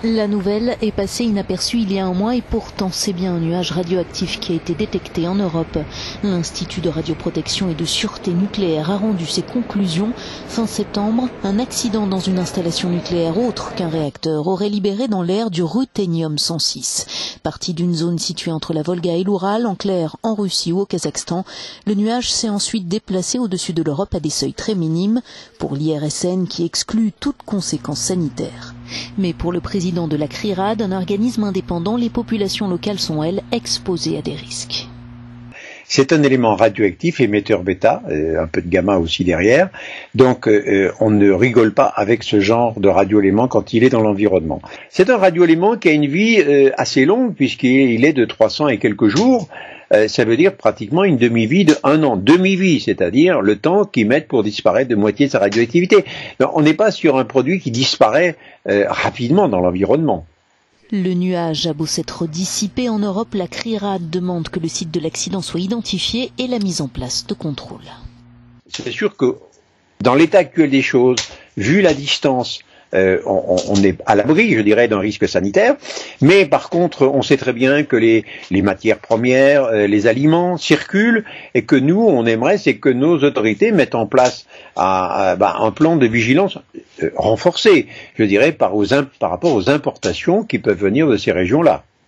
La nouvelle est passée inaperçue il y a un mois et pourtant c'est bien un nuage radioactif qui a été détecté en Europe. L'Institut de radioprotection et de sûreté nucléaire a rendu ses conclusions. Fin septembre, un accident dans une installation nucléaire autre qu'un réacteur aurait libéré dans l'air du ruthénium-106. Parti d'une zone située entre la Volga et l'Oural, en clair en Russie ou au Kazakhstan, le nuage s'est ensuite déplacé au-dessus de l'Europe à des seuils très minimes pour l'IRSN qui exclut toute conséquence sanitaire. Mais pour le président de la CRIRAD, un organisme indépendant, les populations locales sont, elles, exposées à des risques. C'est un élément radioactif, émetteur bêta, un peu de gamma aussi derrière, donc on ne rigole pas avec ce genre de radioélément quand il est dans l'environnement. C'est un radioélément qui a une vie assez longue puisqu'il est de 300 et quelques jours. Ça veut dire pratiquement une demi-vie de 1 an. Demi-vie, c'est-à-dire le temps qu'ils mettent pour disparaître de moitié de sa radioactivité. Donc, on n'est pas sur un produit qui disparaît rapidement dans l'environnement. Le nuage a beau s'être dissipé en Europe, la CRIRAD demande que le site de l'accident soit identifié et la mise en place de contrôles. C'est sûr que dans l'état actuel des choses, vu la distance, on est à l'abri, je dirais, d'un risque sanitaire, mais par contre, on sait très bien que les matières premières, les aliments circulent, et que nous, on aimerait, c'est que nos autorités mettent en place un plan de vigilance renforcé, je dirais, par rapport aux importations qui peuvent venir de ces régions-là.